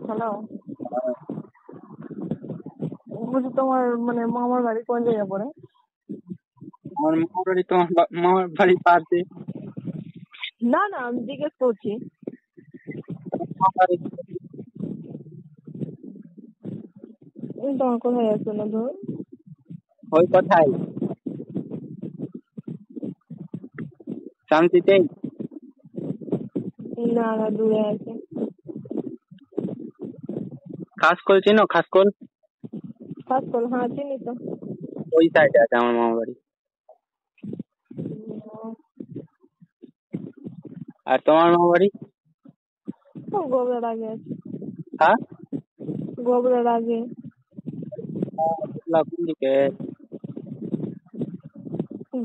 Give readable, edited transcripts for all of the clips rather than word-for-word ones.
Hello, বলছি তোমার মানে মামার বাড়ি কোন জায়গায় পড়ে? আমার মামার বাড়ি তোমার মামার বাড়ি পাশে। না না, আমি জিজ্ঞেস করছি। মামার বাড়ি তোমার কোথায় আছে না ধর? ওই কথাই শান্তিতে। না না, দূরে আছে। খাসকোল চেনো? খাসকোল খাসকোল, হ্যাঁ চিনি তো। ওই সাইডে আছে আমার মামার বাড়ি। আর তোমার মামার বাড়ি? গোবরার আগে আছে। হ্যাঁ, গোবরার আগে। কোন দিকে?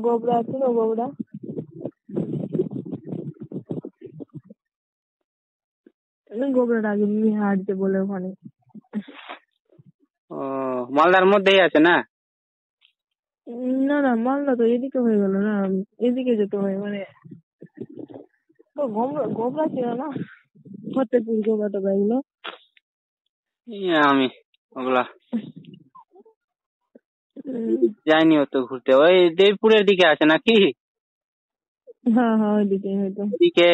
গোবরা আছে না, গোবরা? গোবরার আগে হাঁটতে বলে ওখানে। ও, মালদার মধ্যেই আছে না? না না, মালদা তো এদিকে হয়ে গেল না, এদিকে যেতে হয় মানে। তো গোবরা ছিল না, ফতেপুর গোবরা তো এগুলো। আমি ওগুলা যাইনি অত ঘুরতে। ওই দেবপুরের দিকে আছে নাকি? হ্যাঁ হ্যাঁ, ওইদিকে হয়তো। ওদিকে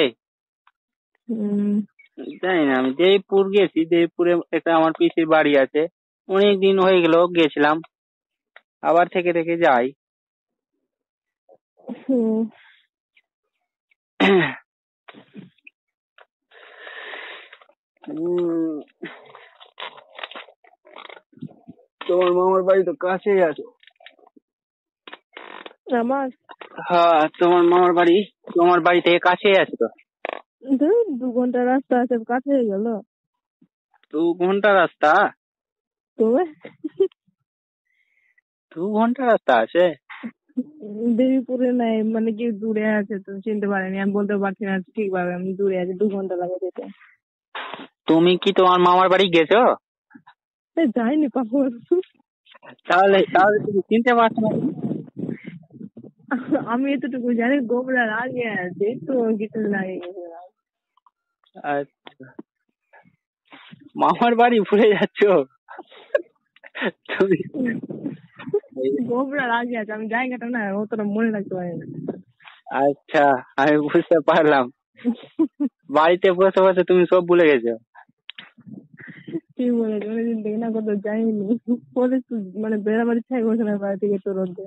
জানি না। আমি দেবপুর গেছি, দেবপুরে একটা আমার পিসির বাড়ি আছে। অনেক দিন হয়ে গেল গেছিলাম, আবার থেকে থেকে যাই। তোমার মামার বাড়ি তো কাছেই আছে। আমার হ্যাঁ, তোমার বাড়ি থেকে কাছেই আছে তো। 2 ঘন্টা রাস্তা আছে, কাছে হয়ে গেল। 2 ঘন্টা রাস্তা? তবে 2 ঘন্টা রাস্তা আছে? দেবীপুরে নাই, মানে কি দূরে আছে তো চিনতে পারিনি, আমি বলতে পারছি না ঠিকভাবে। আমি দূরে আছি, 2 ঘন্টা লাগে যেতে। তুমি কি তোমার মামার বাড়ি গেছো? যাইনি পাপড়। তাহলে তাহলে তুমি চিনতে পারছো না? আমি এতটুকু জানি, গোবরার আগে আছে তো, কিছু লাগে গেছিলাম। আচ্ছা, মামার বাড়ি ভুলে যাচ্ছ তুমি? গোবরার আগে আছে, আমি জায়গাটা না অতটা মনে রাখতে পারি না। আচ্ছা, আমি বুঝতে পারলাম। বাড়িতে বসে বসে তুমি সব ভুলে গেছো। কি বলে, অনেকদিন থেকে না কোথাও যাইনি। বলে মানে বেড়াবার ইচ্ছাই করছে না বাড়ি থেকে তো রোদে।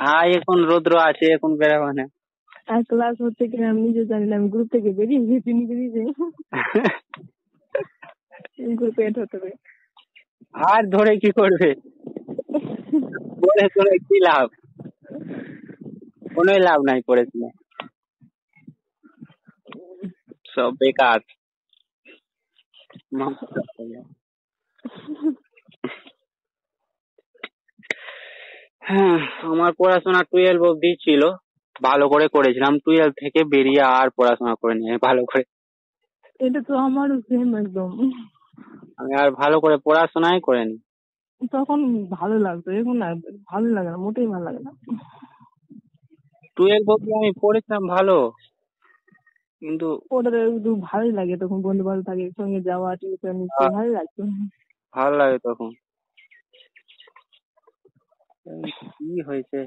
হ্যাঁ, এখন রৌদ্র আছে, এখন বেরোবো না। আর ক্লাস হচ্ছে কিনা আমি নিজে জানি না, আমি গ্রুপ থেকে বেরিয়ে গেছি নিজে নিজে। গ্রুপে এড হতে হবে। আর ধরে কি করবে? বলে ধরে কি লাভ? কোনো লাভ নাই পড়েছিলে, সব বেকার। হ্যাঁ, আমার পড়াশোনা 12 অব্দি ছিল, ভালো করে করেছিলাম। 12 থেকে বেরিয়ে আর পড়াশোনা করে নিয়ে ভালো করে। এটা তো আমারও সেম একদম। আমি আর ভালো করে পড়াশোনাই করিনি। তখন ভালো লাগতো, এখন না ভালো লাগে না, মোটেই ভালো লাগে না। 12 অব্দি আমি পড়েছিলাম ভালো, কিন্তু ওটা তো একটু ভালোই লাগে, তখন বন্ধু বান্ধব থাকে সঙ্গে যাওয়া, টিউশন ভালো লাগতো। ভালো লাগে তখন। কি হয়েছে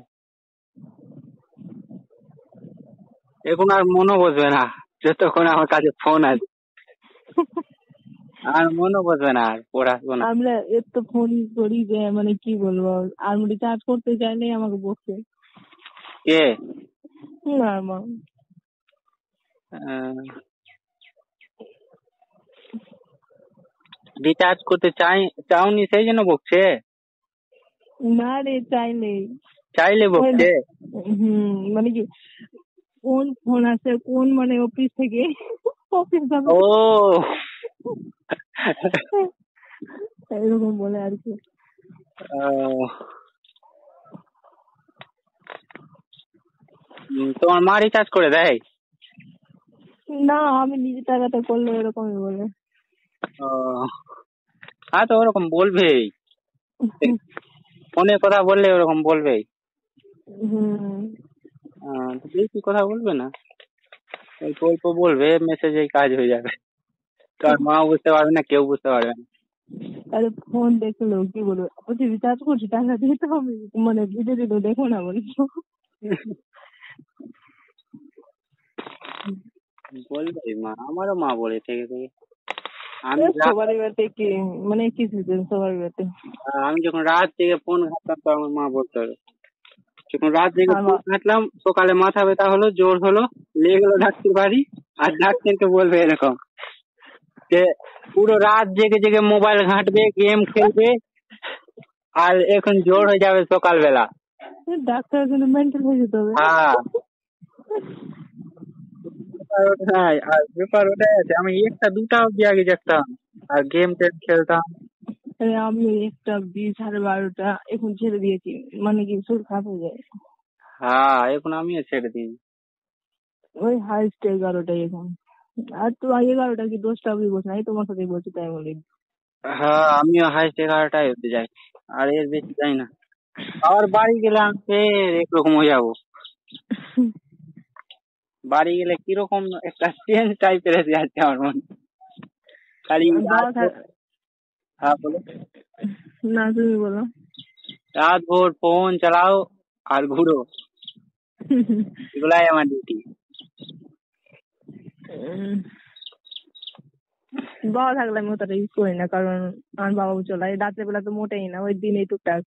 এখন আর মনও বসবে না, যতক্ষণ আমার কাছে ফোন আছে আর মনও বসবে না আর পড়াশোনা। আমরা এত ফোন করি যে মানে কি বলবো, আর রিচার্জ করতে চাইলে আমাকে বসে কে? না মা। রিচার্জ করতে চাওনি সেই জন্য বকছে? না রে, চাইলেই চাইলে বকছে? মানে কি, কোন ফোন আছে, কোন মানে অফিস থেকে অফিস যাবে ও এরকম বলে আর কি। তোমার মা রিচার্জ করে দেয়? না, আমি নিজে টাকাতে করলে এরকমই বলে। হ্যাঁ, তো ওরকম বলবেই, ফোনে কথা বললে ওরকম বলবেই। তো বেশি কথা বলবে না, অল্প অল্প বলবে, মেসেজেই কাজ হয়ে যাবে। তোর মা বুঝতে পারবে না, কেউ বুঝতে পারবে না। তাহলে ফোন দেখলো কি বলবো, বলছি রিচার্জ করছি টাকা দিতে হবে, মানে ভিডিও দিলো দেখো না বলছো। বলবে মা, আমারও মা বলে থেকে থেকে। আমি সবারই বাড়িতে কি মানে কি সিস্টেম সবার বাড়িতে। আমি যখন রাত থেকে ফোন ঘাটতাম তো আমার মা বলতে হবে, যখন রাত থেকে ফোন আমার ঘাটলাম সকালে মাথা ব্যথা হলো, জ্বর হলো, লেগে গেলো ডাক্তার বাড়ি, আর ডাক্তারকে বলবে এরকম যে পুরো রাত জেগে জেগে মোবাইল ঘাঁটবে, গেম খেলবে, আর এখন জ্বর হয়ে যাবে সকালবেলা। ডাক্তার কিন্তু মেন্টাল হয়ে যেতে হবে। হ্যাঁ, ব্যাপার ওটাই, আর ব্যাপার ওটাই আছে। আমি একটা দুটা অব্দি আগে জাগতাম আর গেম টেম খেলতাম। আমি একটা 20 12টা এখন ছেড়ে দিয়েছি, মানে কি শরীর খারাপ হয়ে যায়। হ্যাঁ, এখন আমিও ছেড়ে দিই। ওই হাইস্ট 11টাই এখন। আর তো 11টা কি 10টা অব্দি বসে নাই, তোমার সাথে বলছি তাই বলি। হ্যাঁ, আমিও হাইস্ট 11টায় হতে যাই, আর এর বেশি যাই না। আবার বাড়ি গেলে আমি ফের একরকম হয়ে যাবো। বাড়ি গেলে কিরকম একটা চেঞ্জ টাইপের এসে যাচ্ছে আমার মনে। খালি বাবা হ্যাঁ বলো। না তুমি বলো। রাত ভোর ফোন চালাও আর ঘুরো, এগুলাই আমার ডিউটি। বাবা থাকলে আমি অতটা ইউজ করি না, কারণ আমার বাবা চলাই রাত্রে বেলা তো মোটেই না, ওই দিনে টুকটাক।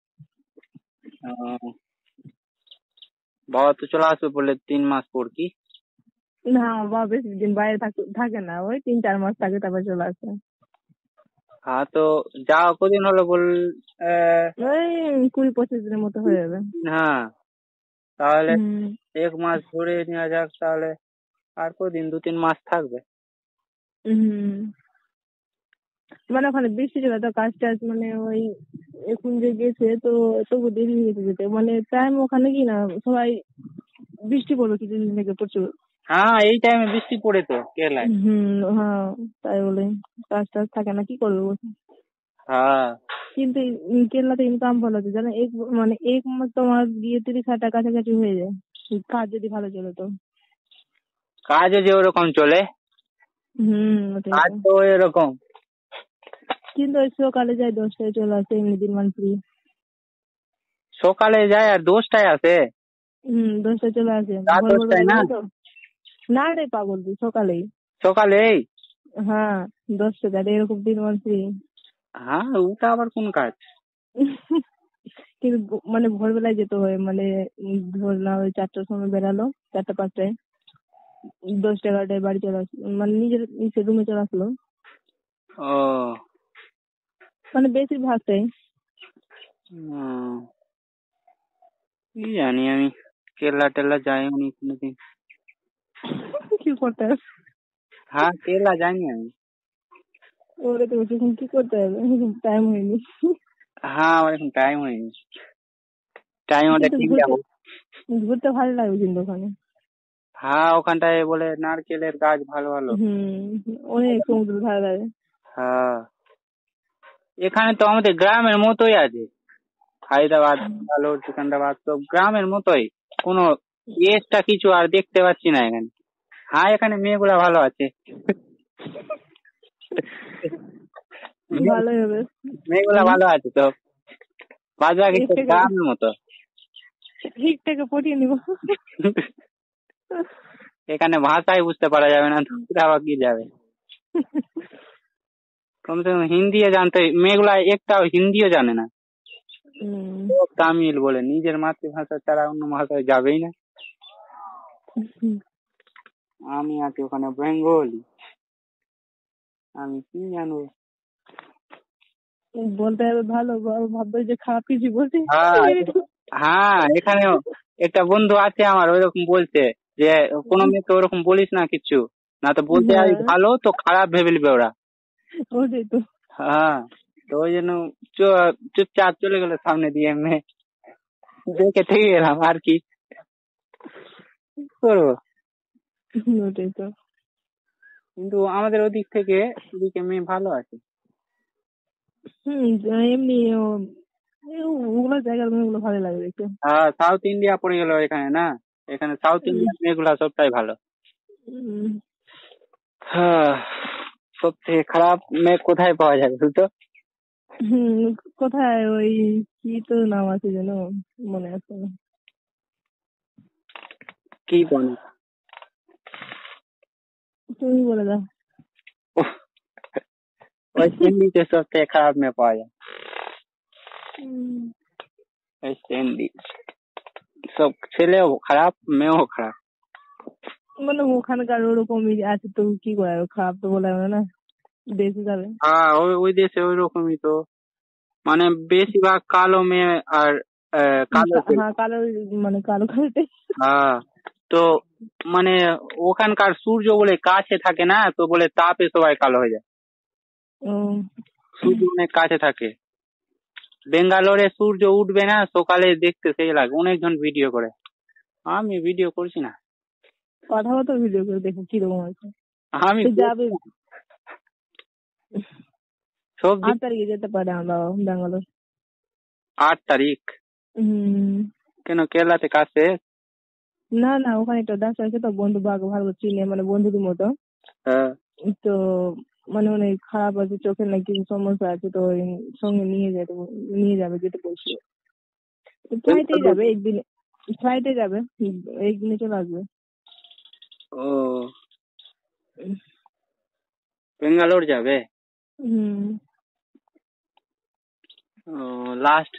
বাবা তো চলে আসবে বলে 3 মাস পর কি? না বাবা বেশি দিন বাইরে থাকে না, ওই 3 4 মাস থাকে তারপর চলে আসে। হ্যাঁ, তো যাও কদিন হলো বল? ওই 20 25 দিনের মতো হয়ে যাবে। হ্যাঁ, তাহলে হুম 1 মাস ধরে নেওয়া যাক, তাহলে আর কদিন 2-3 মাস থাকবে। হুম। মানে ওখানে বৃষ্টি ছিল তো, কাজ টাজ মানে ওই এখন যে গেছে তো তবু দেরি হয়ে গেছে যেতে, মানে টাইম ওখানে কি না সবাই বৃষ্টি পড়লো কিছুদিন থেকে প্রচুর। হ্যাঁ, এই টাইমে বৃষ্টি পড়ে তো কেরালায়। হ্যাঁ তাই বলে কাজ টাজ থাকে না, কি করবে বসে। হ্যাঁ, কিন্তু কেরলাতে ইনকাম ভালো আছে জানো, মানে এক মাস তোমার গিয়ে 30,000 টাকা কাছাকাছি হয়ে যায়, কাজ যদি ভালো চলে তো। কাজও যে ওরকম চলে, ওটাই কাজ তো। তো এরকম। কিন্তু ওই সকালে যাই 10টায় চলে আসে, এমনি দিন মান ফ্রি। সকালে যায় আর 10টায় আসে? 10টায় চলে আসে, রাত ভোর 10টায় ভোরবেলা না? গেলে তো। না রে পাগল তুই, সকালেই। সকালেই? হ্যাঁ 10টা এরকম দিন মান ফ্রি। হ্যাঁ, ওটা আবার কোন কাজ? কিন্তু মানে ভোরবেলায় যেতে হয়, মানে ধরলাম ওই 4টার সময় বেরালো, 4টা 5টায়, 10টা 11টায় বাড়ি চলে আসলো, মানে নিজের রুমে চলে আসলো। ও, মানে বেশিরভাগটাই। কি জানি, আমি কেরলা টেরলা যাইনি কোনোদিন। কি করতে হবে? হ্যাঁ, কেরলা যাইনি আমি। ওরে তো এখন কি করতে হবে, টাইম হয়নি। হ্যাঁ, আমার এখন টাইম হয়নি, টাইম হলে কিন্তু ঠিক ঘুরতে যাবো। ঘুরতে ভালো লাগবে কিন্তু ওখানে। হ্যাঁ, ওখানটায় বলে নারকেলের গাছ ভালো ভালো। অনেক সমুদ্র ধারে ধারে। হ্যাঁ, এখানে তো আমাদের গ্রামের মতোই আছে, হায়দ্রাবাদ, ভালোর, সিকান্দ্রাবাদ তো গ্রামের মতোই, কোনো এক্সট্রা কিছু আর দেখতে পাচ্ছি না এখানে। হ্যাঁ, এখানে মেয়েগুলা ভালো আছে। ভালোই হবে। মেয়েগুলা ভালো আছে তো, বাদ বাকি সব গ্রামের মতো। থেকে পটিয়ে নিব। এখানে ভাষাই বুঝতে পারা যাবে না, তো আবার কি যাবে। কমসে কম হিন্দিও জানতে, মেয়েগুলা একটাও হিন্দিও জানে না, সব তামিল বলে, নিজের মাতৃভাষা ছাড়া অন্য ভাষায় যাবেই না। আমি আছি ওখানে বেঙ্গলি, আমি কি জানবো। বলতে হবে ভালো, ভাববে যে খারাপ কিছু বলছে। হ্যাঁ, হ্যাঁ, এখানেও একটা বন্ধু আছে আমার, ওইরকম বলছে যে কোনো মেয়েকে ওরকম বলিস না কিছু, না তো বলতে হয় ভালো তো খারাপ ভেবে নিবে ওরা। ওটাই তো। হ্যাঁ, তো ওই জন্য চুপচাপ চলে গেল সামনে দিয়ে, এমনি দেখে থেকে গেলাম আর কি করবো। ওটাই তো। কিন্তু আমাদের ওদিক থেকে ওদিকে মেয়ে ভালো আছে। এমনি ওগুলো জায়গার মেয়েগুলো ভালো লাগে দেখতে। হ্যাঁ, সাউথ ইন্ডিয়া পড়ে গেল এখানে না, এখানে সাউথ ইন্ডিয়ান মেয়েগুলা সবটাই ভালো। উম, হ্যাঁ, সব থেকে খারাপ মেয়ে কোথায় পাওয়া যাবে তো? হুম, কোথায় ওই কি তো নাম আছে যেন, মনে আছে না। কি বলে? তুমি বলে দাও। ওই সিন্ডিতে সব থেকে খারাপ মেয়ে পাওয়া যায়। হুম, ওই সিন্ডি সব ছেলেও খারাপ, মেয়েও খারাপ। মানে ওখানকার ওরকমই আছে, তো কি করে খারাপ তো বলা যাবে না, দেশে যাবে। হ্যাঁ, ওই ওই দেশে ওই রকমই তো, মানে বেশিরভাগ কালো মেয়ে আর কালো ছেলে। হ্যাঁ, কালো, মানে কালো কালোটাই। হ্যাঁ, তো মানে ওখানকার সূর্য বলে কাছে থাকে না, তো বলে তাপে সবাই কালো হয়ে যায়। ও, সূর্য অনেক কাছে থাকে। বেঙ্গালোরে সূর্য উঠবে না, সকালে দেখতে সেই লাগে, অনেকজন ভিডিও করে। আমি ভিডিও করছি না, পাঠাবো তো ভিডিও করে, দেখো কিরকম আছে। আমি সে যাবে, সব 8 তারিখে যেতে পারে আমরা ব্যাঙ্গালোর। 8 তারিখ? হুম, কেন, কেরালাতে কাজ শেষ? না না, ওখানে একটা ডাক্তার আছে তো, বন্ধু ভালো ভালো চিনে, মানে বন্ধুদের মতো। হ্যাঁ। তো মানে অনেক খারাপ আছে, চোখের নাকি সমস্যা আছে, তো ওই সঙ্গে নিয়ে যাবে যেতে বলছিল। ফ্লাইটেই যাবে একদিন, ফ্লাইটে যাবে, একদিনে চলে আসবে। ও, বেঙ্গালোর যাবে? হুম, ও, লাস্ট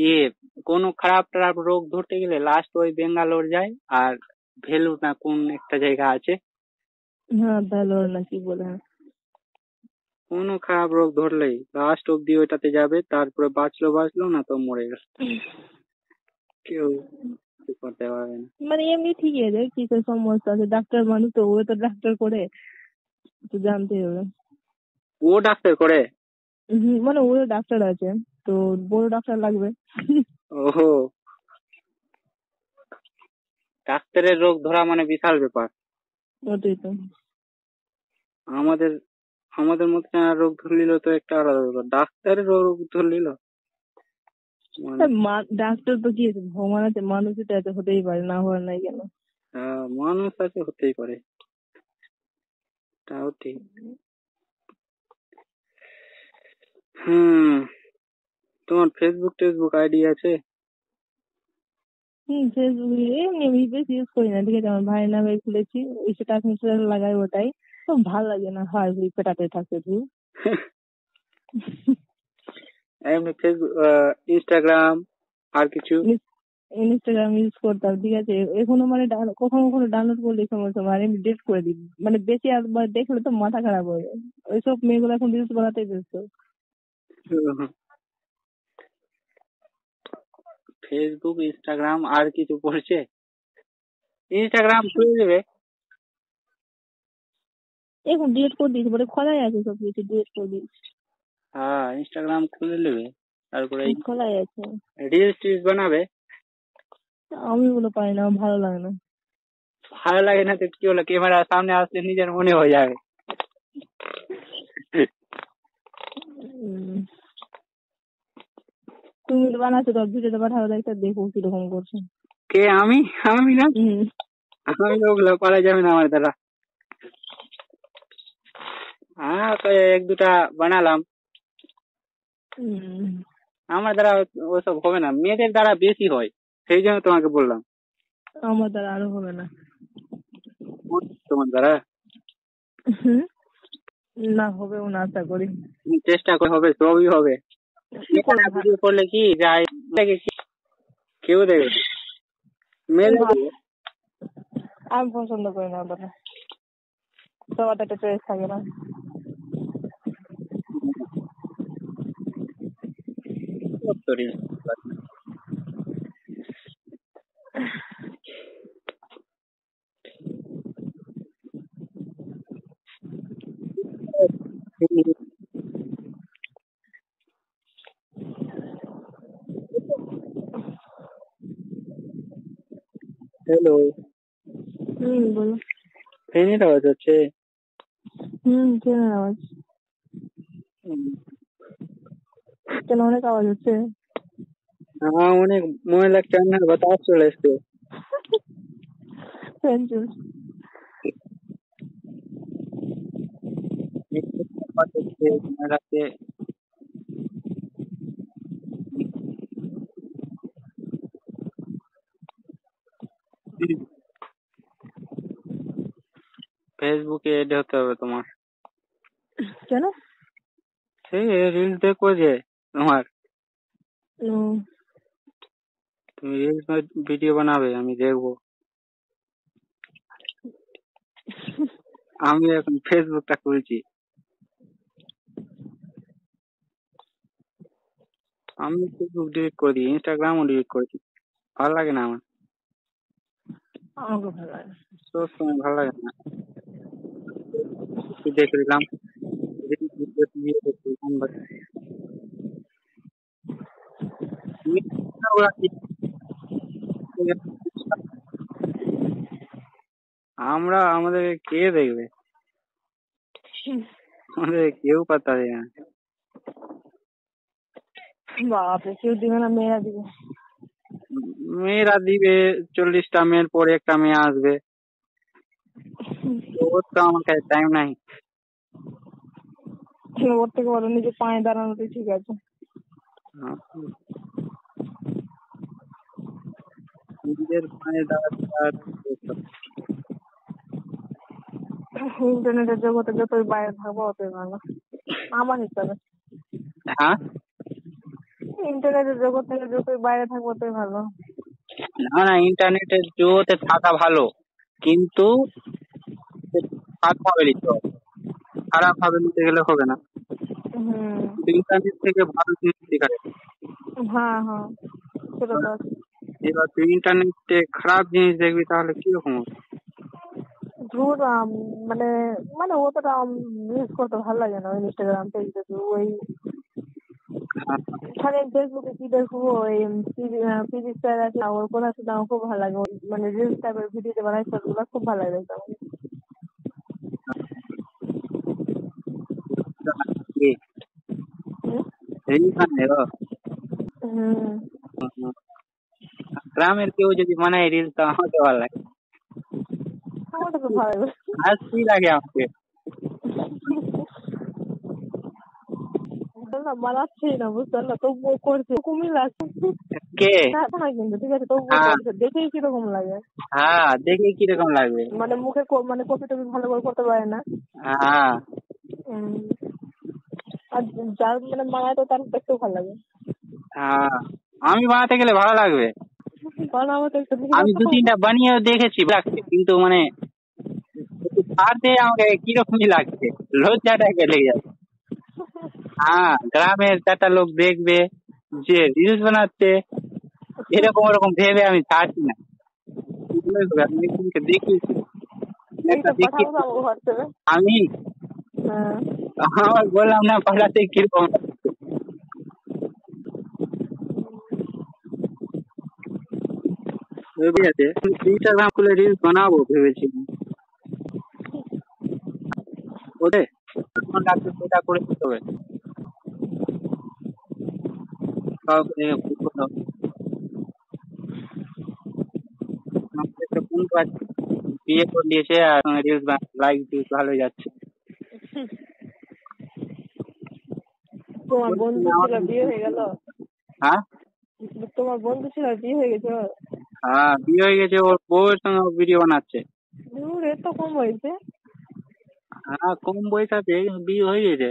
ইয়ে কোনো খারাপ টারাপ রোগ ধরতে গেলে লাস্ট ওই বেঙ্গালোর যায়, আর ভেলুর না কোন একটা জায়গা আছে, হ্যাঁ ভালো নাকি বলে, হ্যাঁ। কোনো খারাপ রোগ ধরলেই লাস্ট অব্দি ওইটাতে যাবে, তারপরে বাঁচলো বাঁচলো, না তো মরে গেল, কেউ কিছু করতে পারবে না। মানে এমনি ঠিকই আছে, কি করে সমস্যা আছে, ডাক্তার মানুষ তো, ও তো ডাক্তার করে, তো জানতেই হবে। ও ডাক্তার করে? মানে ও ডাক্তার আছে, তো বড় ডাক্তার লাগবে। ওহো, ডাক্তারের রোগ ধরা মানে বিশাল ব্যাপার। ওটাই তো। আমাদের আমাদের মতো রোগ ধরলিল তো একটা আলাদা ব্যাপার, ডাক্তারের রোগ ধরলিল মানে। ডাক্তার তো কি আছে, ভগবান আছে, মানুষই তো এত হতেই পারে, না হওয়ার নাই কেন। মানুষ আছে, হতেই পারে, তাও ঠিক। হুম, তোমার ফেসবুক টেসবুক আইডি আছে? ফেসবুক এমনি আমি বেশি ইউজ করি না, ঠিক আছে, আমার ভাইয়ের নামে খুলেছি, ওই স্ট্যাটাস মিস্টেটাস লাগাই, ওটাই তো ভালো লাগে না, হয় ওই পেটাতে থাকে তুই। এমনি ফেসবুক, ইনস্টাগ্রাম আর কিছু? ইনস্টাগ্রাম ইউজ করতাম, ঠিক আছে, এখনো মানে কখনো কখনো ডাউনলোড করলে সমস্যা, মানে আমি ডিলিট করে দিই, মানে বেশি একবার দেখলে তো মাথা খারাপ হয়ে যায়। ওইসব মেয়েগুলো এখন রিলস বানাতেই ব্যস্ত। ফেসবুক ইনস্টাগ্রাম আর কিছু পড়ছে? ইনস্টাগ্রাম খুলে দেবে। এখন ডিলিট করে দিয়েছি, বলে খোলাই আছে সব কিছু, ডিলিট করে দিয়েছি। হ্যাঁ, ইনস্টাগ্রাম খুলে নেবে, তারপরে খোলাই আছে। রিলস টিলস বানাবে। আমি ওগুলো পারি না, আমার ভালো লাগে না। ভালো লাগে না তো কি হলো, ক্যামেরার সামনে আসলে নিজের মনে হয়ে যাবে। উম, তুমি তো বানাচ্ছো, তোর ভিডিওটা পাঠাবো, একটা দেখো কিরকম করছো। কে, আমি? আমি না, হম, আমি ওগুলো করা যাবে না আমার দ্বারা। হ্যাঁ, তো এক দুটা বানালাম, আমার দ্বারা ওসব হবে না, মেয়েদের দ্বারা বেশি হয়, সেই জন্য তোমাকে বললাম। আমার দ্বারা আরো হবে না। তোমার দ্বারা হুম, না হবেও না, আশা করি। চেষ্টা করে হবে, সবই হবে। কি করবো, ভিডিও করলে কি যায়, দেখে কেউ দেখবে, মেয়ে দেখবে। আমি পছন্দ করি না ওটা, সবার তো একটা চয়েস থাকে না। হ্যালো, বলো। ফ্যানের আওয়াজ হচ্ছে? ট্রেনের আওয়াজ। কেন, অনেক আওয়াজ হচ্ছে? হ্যাঁ, অনেক মনে লাগছে, রান্নার বাতাস চলে এসছে। ফ্যান চলছে। দেখছে রাতে। ফেসবুকে এড হতে হবে তোমার। কেন? সেই রিলস দেখবো যে তোমার, ও, তুমি রিলস ভিডিও বানাবে, আমি দেখবো। আমি এখন ফেসবুকটা খুলছি। আমি ফেসবুক ডিলিট করে দিই, ইনস্টাগ্রামও ডিলিট করেছি। ভালো লাগে না আমার, আমাকে ভালো লাগে। সব সময় ভালো লাগে না। একটু দেখে দিলাম, reels video দিয়ে দেখে দিলাম, but ওরা কি করে? আমরা আমাদের কে দেখবে? আমাদের কেউ পাত্তা দেয় না। বাপরে, কেউ দিবে না, মেয়েরা দিবে। মেয়েরা দিবে, 40টা মেয়ের পরে একটা মেয়ে আসবে, তো ওর তো আমার কাছে টাইম নাই। ওর থেকে বলো নিজে পায়ে দাঁড়ানোতে ঠিক আছে। নিজের পায়ে দাঁড়াতে আর ইন্টারনেটের জগতে যতই বাইরে থাকবো ততই ভালো আমার হিসাবে। হ্যাঁ, ইন্টারনেটের জগৎ থেকে যতই বাইরে থাকবো ততই ভালো। না না, ইন্টারনেটের জগতে থাকা ভালো, কিন্তু ভাবে নিতে হবে, খারাপ ভাবে নিতে গেলে হবে না। হুম, ইন্টারনেট থেকে ভালো জিনিস শেখা যায়। হ্যাঁ হ্যাঁ, সেটা তো আছে। এবার তুই ইন্টারনেটে খারাপ জিনিস দেখবি তাহলে কিরকম হবে? ধুর, মানে মানে অতটা ইউজ করতে ভালো লাগে না ওই ইনস্টাগ্রাম, ফেসবুক। ওই খালি ফেসবুকে কি দেখবো, ওই ফিজিক্স স্যার আছে না, ওর কথা শুনে আমার খুব ভালো লাগে। ওই মানে রিলস টাইপের ভিডিও বানাই, সেগুলো খুব ভালো লাগে দেখতে আমার। হুম? হুম, গ্রামের কেউ যদি বানায় রিলস তো আমাকে ভালো লাগে, আমার তো খুব ভালো লাগে। হাসি লাগে আমাকে। না, বানাচ্ছেই না, বুঝতে পারলো, তবুও করছে, কুমির লাগছে কে? না কিন্তু, ঠিক আছে, তবুও হ্যাঁ করছে, দেখেই কিরকম লাগে। হ্যাঁ, দেখে কিরকম লাগবে। মানে মুখে মানে কপি টপি ভালো করে করতে পারে না। হ্যাঁ উম, আর যার মানে মানায় তো তার দেখতেও ভালো লাগে। হ্যাঁ, আমি বানাতে গেলে ভালো লাগবে। কারণ আমার তো একটা আমি দু তিনটা বানিয়েও দেখেছি, লাগছে, কিন্তু মানে পারতে আমাকে কিরকমই লাগছে, লজ্জাটা লেগে যাচ্ছে। হ্যাঁ, গ্রামের চারটা লোক দেখবে যে রিলস বানাচ্ছে, এরকম ওরকম ভেবে আমি ছাড়ছি না। আমি একদিনকে দেখিয়েছি, একটা দেখি পাঠাবো তো আমার ঘর থেকে। আমি, হ্যাঁ, আমার বললাম না পাঠাতে কিরকম লাগছে। ঠিক আছে, ইনস্টাগ্রাম খুলে রিলস বানাবো ভেবেছি। ওদের যখন লাগবে সেটা করে দিতে হবে। কাউকে বুঝতে হবে। আমাদের একটা বন্ধু আছে, বিয়ে করে দিয়েছে, আর রিলস লাইক ভিউজ ভালো যাচ্ছে। তোমার বন্ধু ছিল, বিয়ে হয়ে গেল? হ্যাঁ তোমার বন্ধু ছিল, বিয়ে হয়ে গেছে ওর? হ্যাঁ, বিয়ে হয়ে গেছে, ওর বউয়ের সঙ্গে ভিডিও বানাচ্ছে। দূর, এত কম হয়েছে? হ্যাঁ, কম বয়স আছে, বিয়ে হয়ে গেছে।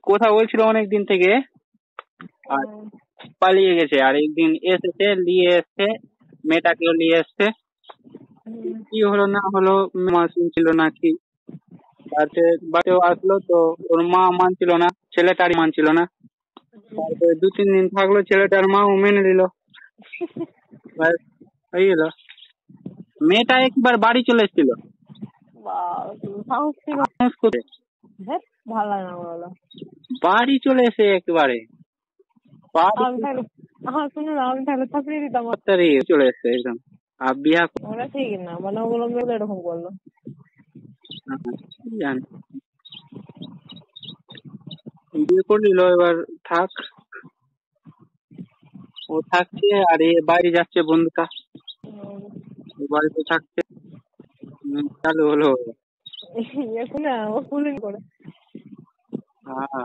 কথা বলছিল অনেক দিন থেকে, আর পালিয়ে গেছে, আর একদিন এসেছে, নিয়ে এসছে, মেয়েটাকেও নিয়ে এসছে। কি হলো না হলো মা শুনছিল নাকি, বাড়িতেও আসলো তো, ওর মা মানছিল না, ছেলেটারই মানছিল না। তারপরে 2-3 দিন থাকলো, ছেলেটার মাও মেনে নিল, ব্যাস হয়ে গেল। মেয়েটা একবার বাড়ি চলে এসেছিল। সাহস ছিল। সাহস করে হ্যাঁ, ভালো লাগে না ওগুলো। বাড়ি চলে এসে একেবারে বাড়ি আমি তাহলে, হ্যাঁ শুনো না, আমি তাহলে থাপিয়ে দিতাম। তাড়াতাড়ি চলে এসছে একদম। আর বিয়া ওরা ঠিক না, মানে ওগুলো মেয়েগুলো এরকম করলো। কি জানি, বিয়ে করে নিল, এবার থাক, ও থাকছে আর এ বাইরে যাচ্ছে বন্ধুটা, ও বাড়িতে থাকছে। চালু হলো। এখন না ও কুলিং করে। হ্যাঁ,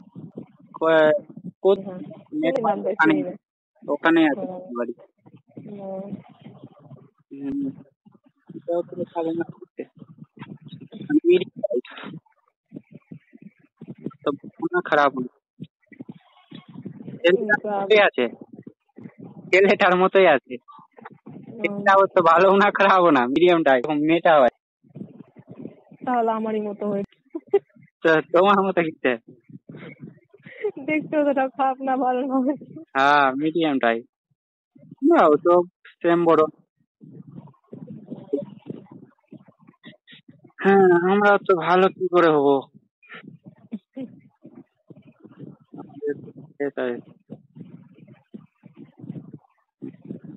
কো- কো- হ্যাঁ, নেট কুলিং পাওয়া নামটা ওখানে, চিনি না। ওখানেই আছে হ্যাঁ, বাড়ি। হ্যাঁ, হুম, তো তো খাবো না করতে। আমি medium খাই, তো ভালো না খারাপ না, ছেলেটার তো মতোই আছে, ছেলেটার মতোই আছে। ছেলেটা অত ভালো না খারাপও না, মিডিয়ামটা এরকম মেয়েটা হয়। তাহলে আমারই মতো হয়েছে। তো তোমার মতো কিসে? দেখতে অতটা খারাপ না ভালো না। হ্যাঁ, মিডিয়ামটাই। না ও তো সেম বড়। হ্যাঁ, আমরা তো ভালো কি করে হবো? আমাদের তো সেটাই।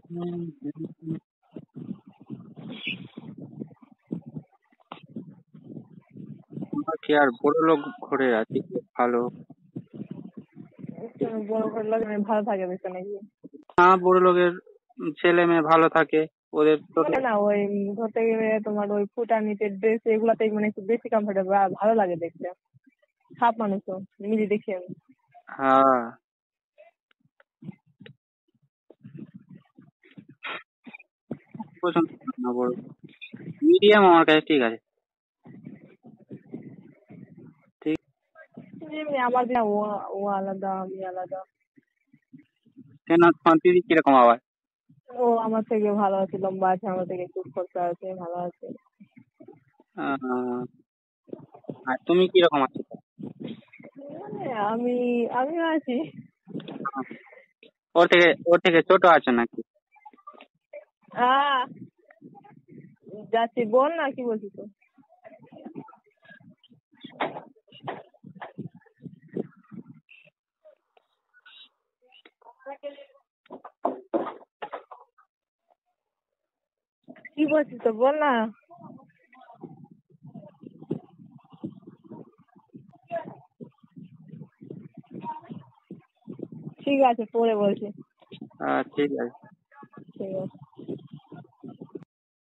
হুম, হুম, হুম। আমরা কি আর বড় লোক ঘরে আছি যে ভালো? বড় ঘর লাগে ভালো থাকে বেশি নাকি? না, বড় লোকের ছেলে মেয়ে ভালো থাকে, ওদের ছোট। মানে না ওই ধরতে গেলে তোমার ওই ফুটানিতে ড্রেস এগুলাতে মানে একটু বেশি কমফোর্টেবল আর ভালো লাগে দেখতে। সাপ মানুষ তো নিজে দেখি আমি। হ্যাঁ, পছন্দ করে না বড়, মিডিয়াম আমার কাছে ঠিক আছে। ঠিক। এমনি আমার না ও ও আলাদা আমি আলাদা। কেন তোমার দিদি কিরকম আবার? ও আমার থেকে ভালো আছে, লম্বা আছে, আমার থেকে একটু খরচা আছে, ভালো আছে। আহ, আর তুমি কিরকম আছো? মানে আমিও আছি। ওর থেকে ছোট আছো নাকি? আহ যাচ্ছি, বল না কি বলছিস তো? কি বলছিস তো বল না। ঠিক আছে পরে বলছি। ঠিক আছে। ঠিক আছে।